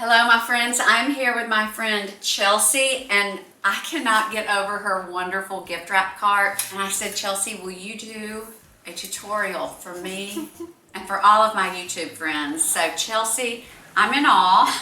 Hello, my friends. I'm here with my friend Chelsea, and I cannot get over her wonderful gift wrap cart. And I said, Chelsea, will you do a tutorial for me and for all of my YouTube friends? So Chelsea, I'm in awe.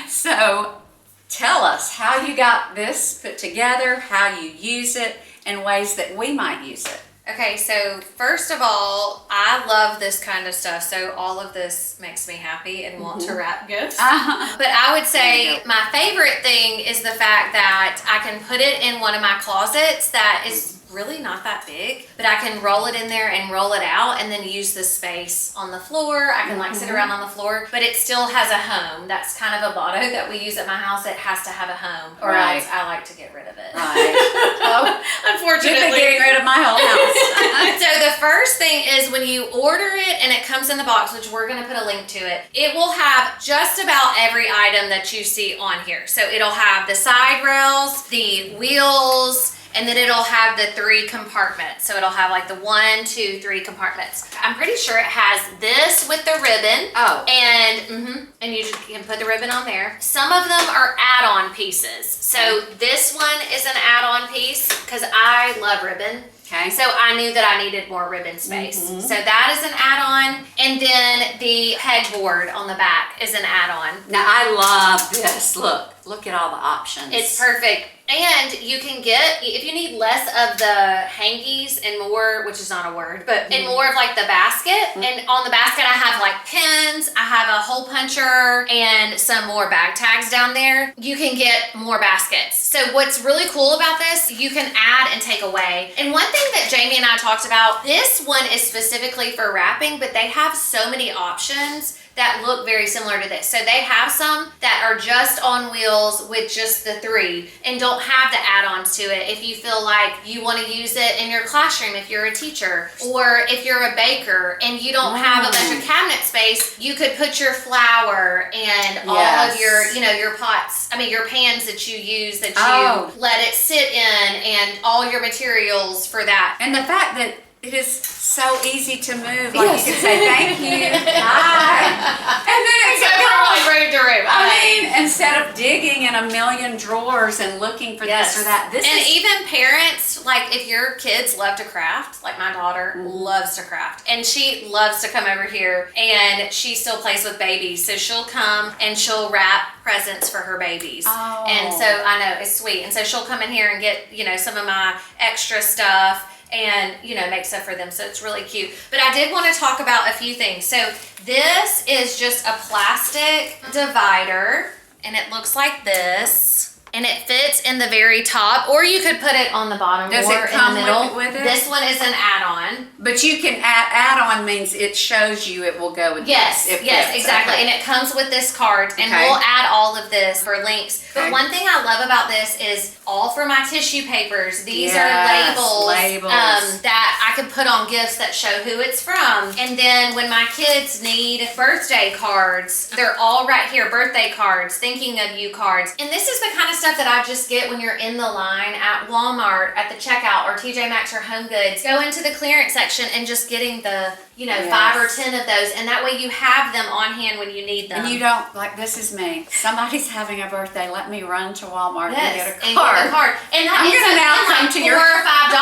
So tell us how you got this put together, how you use it, and ways that we might use it. Okay, so first of all, I love this kind of stuff. So all of this makes me happy and want to wrap gifts. But I would say my favorite thing is the fact that I can put it in one of my closets that is really not that big, but I can roll it in there and roll it out and then use the space on the floor. I can like sit around on the floor, but it still has a home. That's kind of a motto that we use at my house. It has to have a home, or else I like to get rid of it. Unfortunately. You've been getting rid of my whole house. So the first thing is when you order it and it comes in the box, which we're gonna put a link to it, it will have just about every item that you see on here. So it'll have the side rails, the wheels, and then it'll have the 3 compartments. So it'll have like the 1, 2, 3 compartments. I'm pretty sure it has this with the ribbon. Oh. And you just can put the ribbon on there. Some of them are add-on pieces. So this one is an add-on piece because I love ribbon. Okay. So I knew that I needed more ribbon space. So that is an add-on. And then the pegboard on the back is an add-on. Now I love this. Look at all the options. It's perfect. And you can get, if you need less of the hangies and more, which is not a word, but and more of like the basket. And on the basket I have like pins, I have a hole puncher and some more bag tags down there. You can get more baskets. So what's really cool about this, you can add and take away. And one thing that Jamie and I talked about, this one is specifically for wrapping, but they have so many options that look very similar to this. So they have some that are just on wheels with just the 3 and don't have the add-ons to it. If you feel like you want to use it in your classroom, if you're a teacher, or if you're a baker and you don't have a bunch of cabinet space, you could put your flour and all of your, your pots, your pans that you use that you let it sit in and all your materials for that. And the fact that it is so easy to move. Like you can say thank you, bye, and then it's like room to room. Instead of digging in a million drawers and looking for this or that. Even parents, like if your kids love to craft, like my daughter loves to craft, and she loves to come over here, and she still plays with babies, so she'll come and she'll wrap presents for her babies. And so I know it's sweet, and so she'll come in here and get some of my extra stuff and make stuff for them. So it's really cute. But I did want to talk about a few things. So this is just a plastic divider, and it looks like this. And it fits in the very top, or you could put it on the bottom. Does or it come in the middle. with it? This one is an add-on. But you can add-on means it shows you it will go with yes, this. Yes, exactly. And it comes with this card, and we'll add all of this for links. But one thing I love about this is all for my tissue papers. These are labels that I can put on gifts that show who it's from. And then when my kids need birthday cards, they're all right here. Birthday cards, thinking of you cards. And this is the kind of stuff that I just get when you're in the line at Walmart at the checkout or TJ Maxx or Home Goods. Go into the clearance section and just getting the 5 or 10 of those, and that way you have them on hand when you need them. And you don't, like, this is me. Somebody's having a birthday, let me run to Walmart and get a card. And get a card. And that I'm gonna now come to your $4 or $5,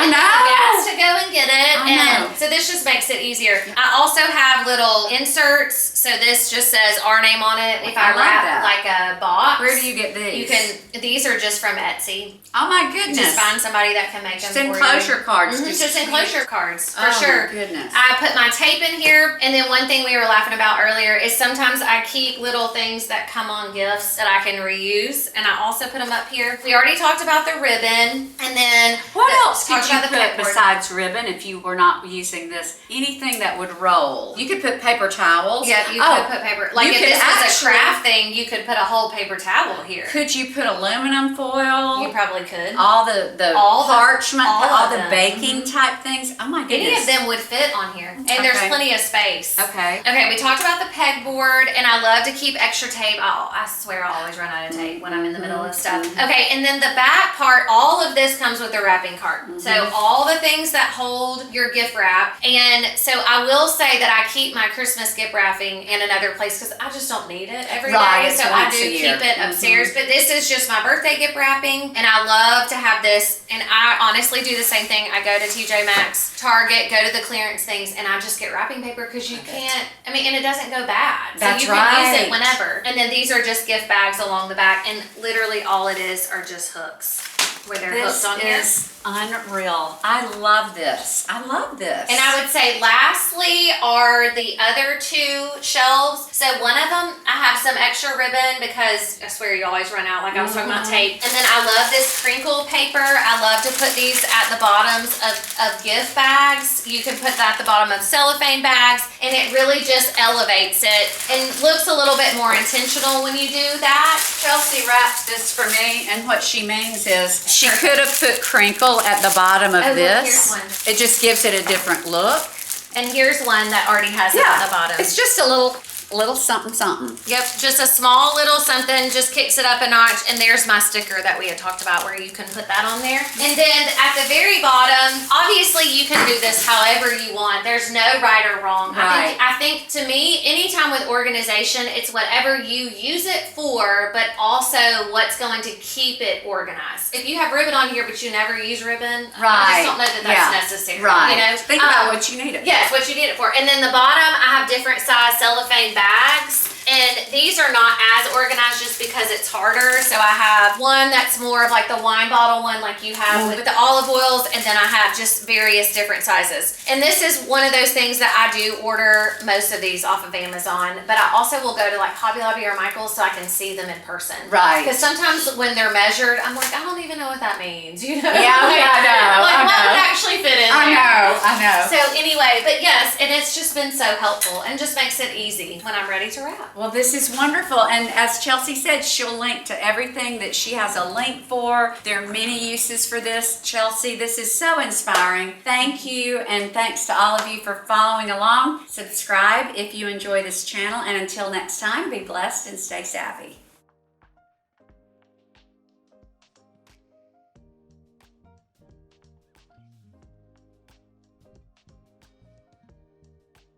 I know. gas to go and get it. I know. So this just makes it easier. I also have little inserts. So this just says our name on it. If I wrap like a box. Where do you get these? These are just from Etsy. Oh my goodness. Just find somebody that can make them for you. Enclosure cards. Just enclosure cards, for sure. Oh my goodness. I put my tape in here, and then one thing we were laughing about earlier is sometimes I keep little things that come on gifts that I can reuse, and I also put them up here. We already talked about the ribbon, and then what else could you put besides ribbon if you were not using this? Anything that would roll. You could put paper towels. Yeah, you could put paper. Like if this was a craft thing, you could put a whole paper towel here. Could you put aluminum foil? You probably could. All the parchment, all the baking type things. Oh my goodness. Any of them would fit on here. And there's plenty of space. Okay, we talked about the pegboard, and I love to keep extra tape. I swear I always run out of tape when I'm in the middle of stuff. Okay, and then the back part, all of this comes with the wrapping cart. So all all the things that hold your gift wrap. And so I will say that I keep my Christmas gift wrapping in another place because I just don't need it every Right, day. it's So I once do a year. keep it upstairs. But this is just my birthday gift wrapping, and I love to have this. And I honestly do the same thing. I go to TJ Maxx, Target, go to the clearance things, and I just get wrapping paper because you can't. I mean, and it doesn't go bad. That's so you can use right. it whenever. And then these are just gift bags along the back, and literally all it is are just hooks where they're This hooked on here. is unreal. I love this. I love this. And I would say lastly are the other two shelves. So one of them, I have some extra ribbon because I swear you always run out, like I was talking about tape. And then I love this crinkle paper. I love to put these at the bottoms of gift bags. You can put that at the bottom of cellophane bags, and it really just elevates it and looks a little bit more intentional when you do that. Chelsea wrapped this for me, and what she means is she could have put crinkle at the bottom of Oh, look, this. here's one. It just gives it a different look. And here's one that already has it at the bottom. It's just a little something something. Yep, just a small little something, just kicks it up a notch. And there's my sticker that we had talked about where you can put that on there. And then at the very bottom, obviously you can do this however you want. There's no right or wrong. Right. I think to me, anytime with organization, it's whatever you use it for, but also what's going to keep it organized. If you have ribbon on here, but you never use ribbon, I just don't know that that's necessary. Right. You know? Think about what you need it for. Yes, what you need it for. And then the bottom, I have different size cellophane bags. And these are not as organized just because it's harder. So I have one that's more of like the wine bottle one like you have with the olive oils. And then I have just various different sizes. And this is one of those things that I do order most of these off of Amazon. But I also will go to like Hobby Lobby or Michael's so I can see them in person. Right. Because sometimes when they're measured, I'm like, I don't even know what that means. You know? Yeah, like, I know. Like I what know. would actually fit in I there? know. So anyway, but yes, and it's just been so helpful and just makes it easy when I'm ready to wrap. Well, this is wonderful. And as Chelsea said, she'll link to everything that she has a link for. There are many uses for this. Chelsea, this is so inspiring. Thank you. And thanks to all of you for following along. Subscribe if you enjoy this channel. And until next time, be blessed and stay savvy.